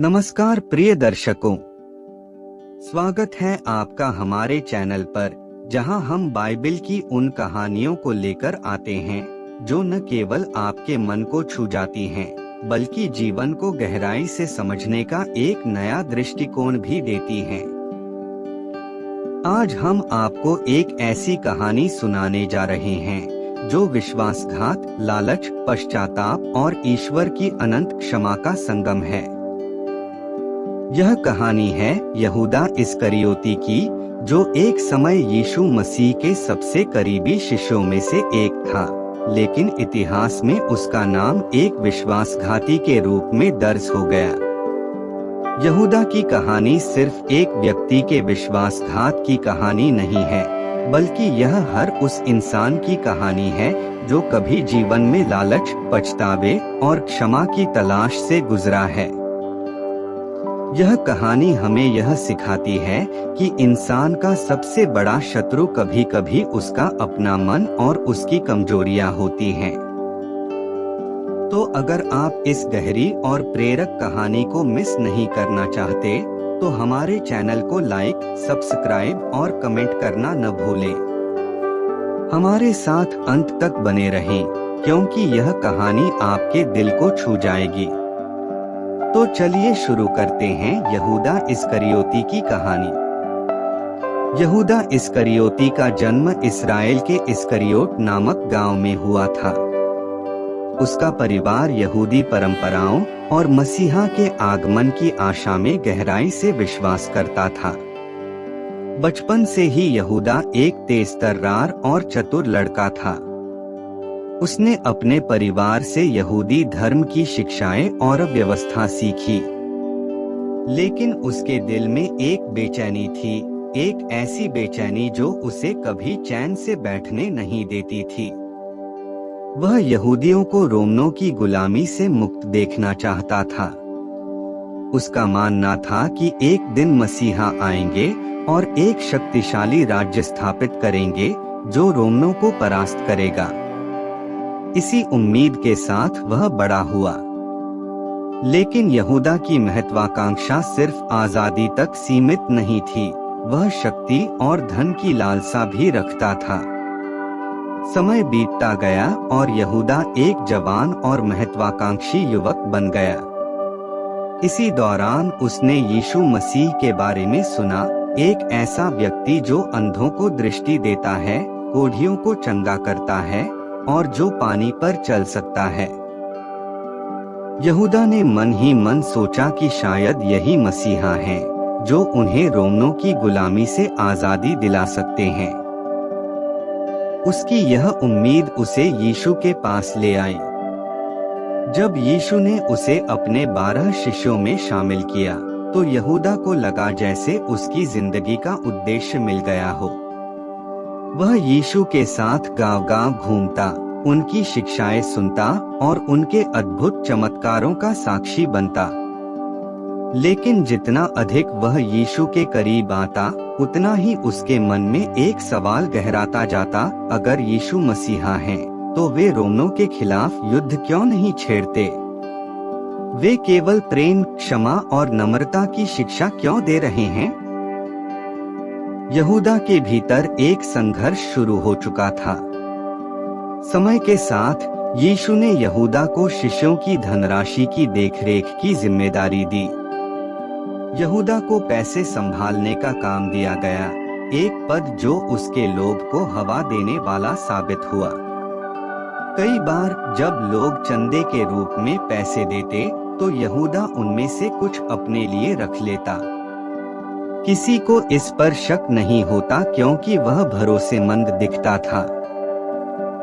नमस्कार प्रिय दर्शकों, स्वागत है आपका हमारे चैनल पर, जहां हम बाइबल की उन कहानियों को लेकर आते हैं जो न केवल आपके मन को छू जाती हैं, बल्कि जीवन को गहराई से समझने का एक नया दृष्टिकोण भी देती हैं। आज हम आपको एक ऐसी कहानी सुनाने जा रहे हैं जो विश्वासघात, लालच, पश्चाताप और ईश्वर की अनंत क्षमा का संगम है। यह कहानी है यहूदा इस्करियोती की, जो एक समय यीशु मसीह के सबसे करीबी शिष्यों में से एक था, लेकिन इतिहास में उसका नाम एक विश्वासघाती के रूप में दर्ज हो गया। यहूदा की कहानी सिर्फ एक व्यक्ति के विश्वासघात की कहानी नहीं है, बल्कि यह हर उस इंसान की कहानी है जो कभी जीवन में लालच, पछतावे और क्षमा की तलाश से गुजरा है। यह कहानी हमें यह सिखाती है कि इंसान का सबसे बड़ा शत्रु कभी कभी उसका अपना मन और उसकी कमजोरियां होती हैं। तो अगर आप इस गहरी और प्रेरक कहानी को मिस नहीं करना चाहते, तो हमारे चैनल को लाइक, सब्सक्राइब और कमेंट करना न भूलें। हमारे साथ अंत तक बने रहें, क्योंकि यह कहानी आपके दिल को छू जाएगी। तो चलिए शुरू करते हैं यहूदा इस्करियोती की कहानी। यहूदा इस्करियोती का जन्म इस्राएल के इस्करियोत नामक गांव में हुआ था। उसका परिवार यहूदी परंपराओं और मसीहा के आगमन की आशा में गहराई से विश्वास करता था। बचपन से ही यहूदा एक तेज-तर्रार और चतुर लड़का था। उसने अपने परिवार से यहूदी धर्म की शिक्षाएं और व्यवस्था सीखी, लेकिन उसके दिल में एक बेचैनी थी, एक ऐसी बेचैनी जो उसे कभी चैन से बैठने नहीं देती थी। वह यहूदियों को रोमनों की गुलामी से मुक्त देखना चाहता था। उसका मानना था कि एक दिन मसीहा आएंगे और एक शक्तिशाली राज्य स्थापित करेंगे जो रोमनों को परास्त करेगा। इसी उम्मीद के साथ वह बड़ा हुआ। लेकिन यहूदा की महत्वाकांक्षा सिर्फ आजादी तक सीमित नहीं थी, वह शक्ति और धन की लालसा भी रखता था। समय बीतता गया और यहूदा एक जवान और महत्वाकांक्षी युवक बन गया। इसी दौरान उसने यीशु मसीह के बारे में सुना, एक ऐसा व्यक्ति जो अंधों को दृष्टि देता है, कोढ़ियों को चंगा करता है और जो पानी पर चल सकता है। यहूदा ने मन ही मन सोचा कि शायद यही मसीहा है जो उन्हें रोमनों की गुलामी से आजादी दिला सकते हैं। उसकी यह उम्मीद उसे यीशु के पास ले आई। जब यीशु ने उसे अपने 12 शिष्यों में शामिल किया, तो यहूदा को लगा जैसे उसकी जिंदगी का उद्देश्य मिल गया हो। वह यीशु के साथ गांव-गांव घूमता, उनकी शिक्षाएं सुनता और उनके अद्भुत चमत्कारों का साक्षी बनता। लेकिन जितना अधिक वह यीशु के करीब आता, उतना ही उसके मन में एक सवाल गहराता जाता, अगर यीशु मसीहा हैं, तो वे रोमनों के खिलाफ युद्ध क्यों नहीं छेड़ते? वे केवल प्रेम, क्षमा और नम्रता की शिक्षा क्यों दे रहे हैं? यहूदा के भीतर एक संघर्ष शुरू हो चुका था। समय के साथ यीशु ने यहूदा को शिष्यों की धनराशि की देखरेख की जिम्मेदारी दी। यहूदा को पैसे संभालने का काम दिया गया, एक पद जो उसके लोभ को हवा देने वाला साबित हुआ। कई बार जब लोग चंदे के रूप में पैसे देते, तो यहूदा उनमें से कुछ अपने लिए रख लेता। किसी को इस पर शक नहीं होता, क्योंकि वह भरोसेमंद दिखता था।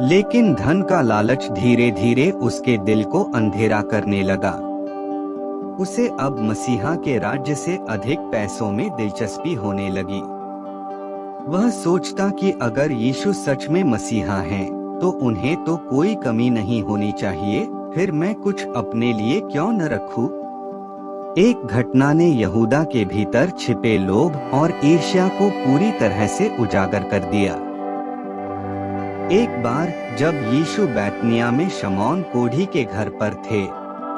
लेकिन धन का लालच धीरे धीरे उसके दिल को अंधेरा करने लगा। उसे अब मसीहा के राज्य से अधिक पैसों में दिलचस्पी होने लगी। वह सोचता कि अगर यीशु सच में मसीहा हैं, तो उन्हें तो कोई कमी नहीं होनी चाहिए, फिर मैं कुछ अपने लिए क्यों न रखूं? एक घटना ने यहूदा के भीतर छिपे लोभ और ईर्ष्या को पूरी तरह से उजागर कर दिया। एक बार जब यीशु बैतनिया में शमौन कोढ़ी के घर पर थे,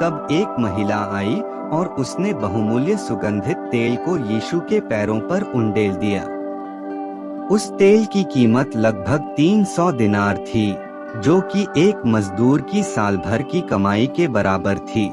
तब एक महिला आई और उसने बहुमूल्य सुगंधित तेल को यीशु के पैरों पर उंडेल दिया। उस तेल की कीमत लगभग 300 दिनार थी, जो कि एक मजदूर की साल भर की कमाई के बराबर थी।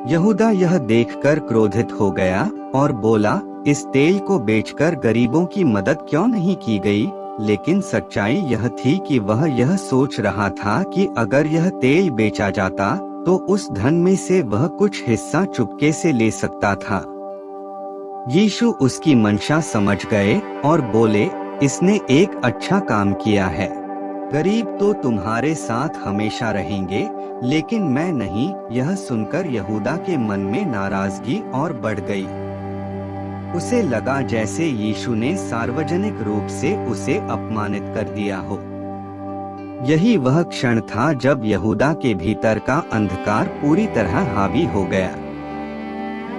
यहूदा यह देखकर क्रोधित हो गया और बोला, इस तेल को बेचकर गरीबों की मदद क्यों नहीं की गई? लेकिन सच्चाई यह थी कि वह यह सोच रहा था कि अगर यह तेल बेचा जाता तो उस धन में से वह कुछ हिस्सा चुपके से ले सकता था। यीशु उसकी मंशा समझ गए और बोले, इसने एक अच्छा काम किया है। गरीब तो तुम्हारे साथ हमेशा रहेंगे, लेकिन मैं नहीं। यह सुनकर यहूदा के मन में नाराजगी और बढ़ गई। उसे लगा जैसे यीशु ने सार्वजनिक रूप से उसे अपमानित कर दिया हो। यही वह क्षण था जब यहूदा के भीतर का अंधकार पूरी तरह हावी हो गया।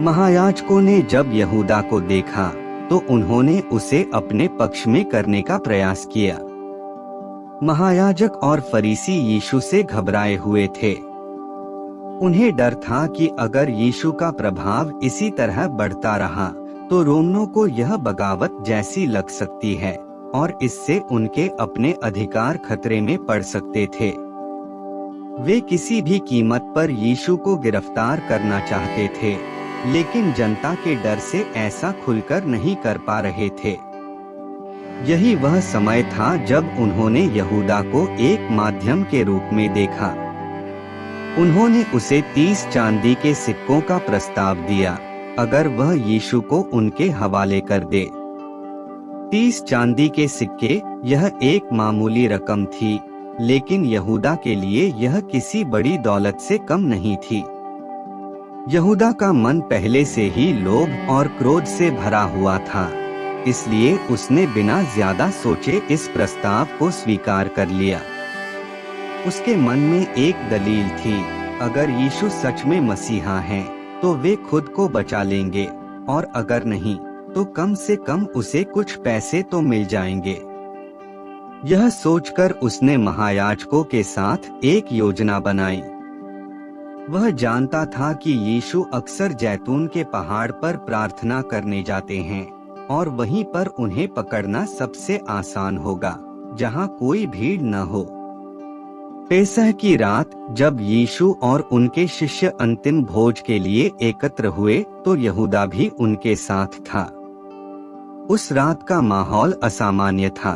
महायाजकों ने जब यहूदा को देखा तो उन्होंने उसे अपने पक्ष में करने का प्रयास किया। महायाजक और फरीसी यीशु से घबराए हुए थे। उन्हें डर था कि अगर यीशु का प्रभाव इसी तरह बढ़ता रहा तो रोमियों को यह बगावत जैसी लग सकती है और इससे उनके अपने अधिकार खतरे में पड़ सकते थे। वे किसी भी कीमत पर यीशु को गिरफ्तार करना चाहते थे, लेकिन जनता के डर से ऐसा खुलकर नहीं कर पा रहे थे। यही वह समय था जब उन्होंने यहूदा को एक माध्यम के रूप में देखा। उन्होंने उसे 30 चांदी के सिक्कों का प्रस्ताव दिया अगर वह यीशु को उनके हवाले कर दे। 30 चांदी के सिक्के यह एक मामूली रकम थी, लेकिन यहूदा के लिए यह किसी बड़ी दौलत से कम नहीं थी। यहूदा का मन पहले से ही लोभ और क्रोध से भरा हुआ था, इसलिए उसने बिना ज्यादा सोचे इस प्रस्ताव को स्वीकार कर लिया। उसके मन में एक दलील थी, अगर यीशु सच में मसीहा हैं, तो वे खुद को बचा लेंगे और अगर नहीं तो कम से कम उसे कुछ पैसे तो मिल जाएंगे। यह सोचकर उसने महायाजकों के साथ एक योजना बनाई। वह जानता था कि यीशु अक्सर जैतून के पहाड़ पर प्रार्थना करने जाते हैं और वहीं पर उन्हें पकड़ना सबसे आसान होगा, जहां कोई भीड़ न हो। पेसह की रात जब यीशु और उनके शिष्य अंतिम भोज के लिए एकत्र हुए तो यहूदा भी उनके साथ था। उस रात का माहौल असामान्य था।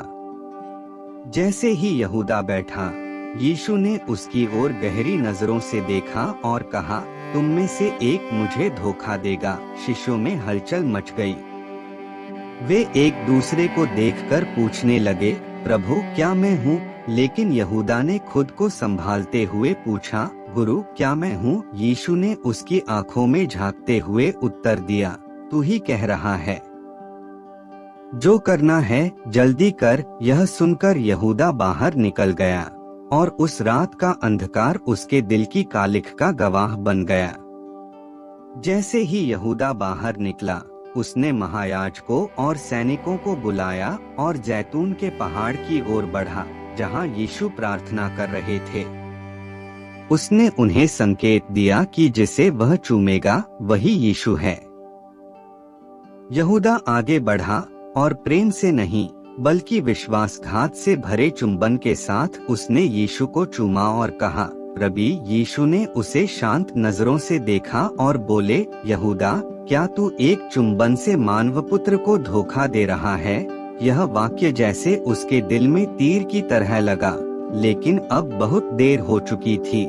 जैसे ही यहूदा बैठा, यीशु ने उसकी ओर गहरी नजरों से देखा और कहा, तुम में से एक मुझे धोखा देगा। शिष्यों में हलचल मच गई। वे एक दूसरे को देखकर पूछने लगे, प्रभु क्या मैं हूँ? लेकिन यहूदा ने खुद को संभालते हुए पूछा, गुरु क्या मैं हूँ? यीशु ने उसकी आंखों में झांकते हुए उत्तर दिया, तू ही कह रहा है। जो करना है जल्दी कर। यह सुनकर यहूदा बाहर निकल गया और उस रात का अंधकार उसके दिल की कालिख का गवाह बन गया। जैसे ही यहूदा बाहर निकला, उसने महायाजकों और सैनिकों को बुलाया और जैतून के पहाड़ की ओर बढ़ा, जहां यीशु प्रार्थना कर रहे थे। उसने उन्हें संकेत दिया कि जिसे वह चूमेगा वही यीशु है। यहूदा आगे बढ़ा और प्रेम से नहीं बल्कि विश्वासघात से भरे चुंबन के साथ उसने यीशु को चूमा और कहा, रबी। यीशु ने उसे शांत नजरों से देखा और बोले, यहूदा क्या तू एक चुंबन से मानवपुत्र को धोखा दे रहा है? यह वाक्य जैसे उसके दिल में तीर की तरह लगा, लेकिन अब बहुत देर हो चुकी थी।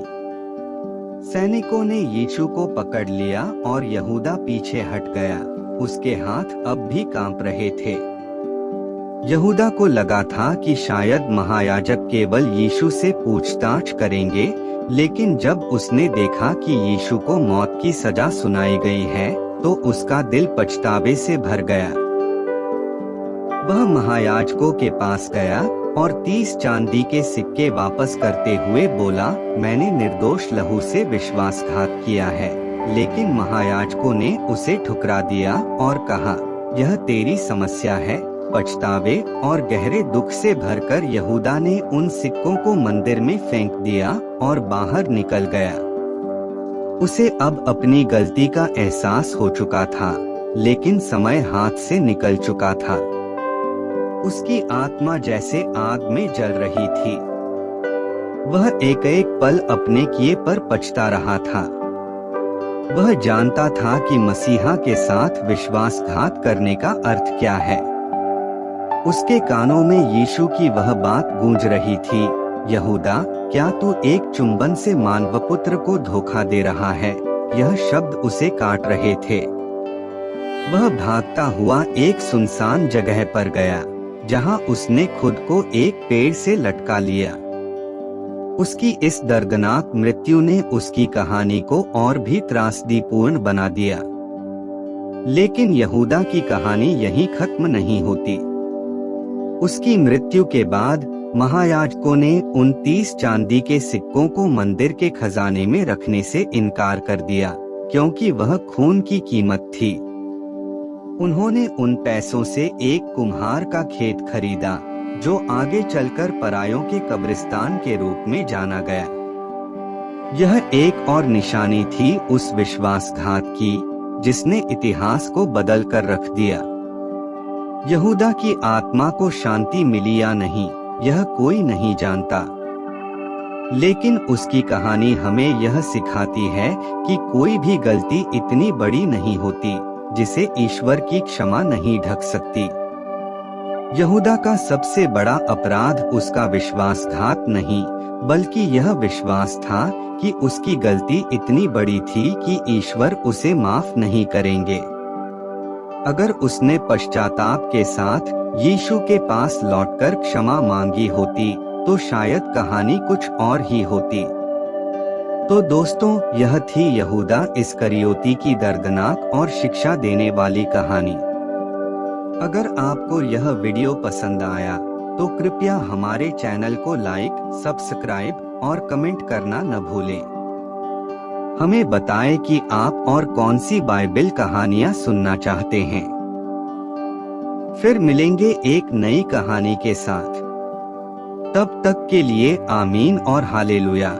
सैनिकों ने यीशु को पकड़ लिया और यहूदा पीछे हट गया। उसके हाथ अब भी कांप रहे थे। यहूदा को लगा था कि शायद महायाजक केवल यीशु से पूछताछ करेंगे, लेकिन जब उसने देखा कि यीशु को मौत की सजा सुनाई गई है, तो उसका दिल पछतावे से भर गया। वह महायाजकों के पास गया और 30 चांदी के सिक्के वापस करते हुए बोला, मैंने निर्दोष लहू से विश्वासघात किया है। लेकिन महायाजकों ने उसे ठुकरा दिया और कहा, यह तेरी समस्या है। पछतावे और गहरे दुख से भरकर यहूदा ने उन सिक्कों को मंदिर में फेंक दिया और बाहर निकल गया। उसे अब अपनी गलती का एहसास हो चुका था, लेकिन समय हाथ से निकल चुका था। उसकी आत्मा जैसे आग में जल रही थी। वह एक एक पल अपने किए पर पछता रहा था। वह जानता था कि मसीहा के साथ विश्वासघात करने का अर्थ क्या है। उसके कानों में यीशु की वह बात गूंज रही थी, यहूदा, क्या तू एक चुंबन से मानवपुत्र को धोखा दे रहा है? यह शब्द उसे काट रहे थे। वह भागता हुआ एक सुनसान जगह पर गया, जहां उसने खुद को एक पेड़ से लटका लिया। उसकी इस दर्दनाक मृत्यु ने उसकी कहानी को और भी त्रासदीपूर्ण बना दिया। लेकिन यहूदा की कहानी यहीं खत्म नहीं होती। उसकी मृत्यु के बाद महायाजकों ने उन 30 चांदी के सिक्कों को मंदिर के खजाने में रखने से इनकार कर दिया, क्योंकि वह खून की कीमत थी। उन्होंने उन पैसों से एक कुम्हार का खेत खरीदा, जो आगे चलकर परायों के कब्रिस्तान के रूप में जाना गया। यह एक और निशानी थी उस विश्वासघात की, जिसने इतिहास को बदल कर रख दिया। यहूदा की आत्मा को शांति मिली या नहीं, यह कोई नहीं जानता। लेकिन उसकी कहानी हमें यह सिखाती है कि कोई भी गलती इतनी बड़ी नहीं होती, जिसे ईश्वर की क्षमा नहीं ढक सकती। यहूदा का सबसे बड़ा अपराध उसका विश्वासघात नहीं, बल्कि यह विश्वास था कि उसकी गलती इतनी बड़ी थी कि ईश्वर उसे माफ नहीं करेंगे। अगर उसने पश्चाताप के साथ यीशु के पास लौटकर क्षमा मांगी होती, तो शायद कहानी कुछ और ही होती। तो दोस्तों, यह थी यहूदा इस्करियोती की दर्दनाक और शिक्षा देने वाली कहानी। अगर आपको यह वीडियो पसंद आया, तो कृपया हमारे चैनल को लाइक, सब्सक्राइब और कमेंट करना न भूलें। हमें बताएं कि आप और कौन सी बाइबल कहानियां सुनना चाहते हैं। फिर मिलेंगे एक नई कहानी के साथ। तब तक के लिए आमीन और हालेलुया।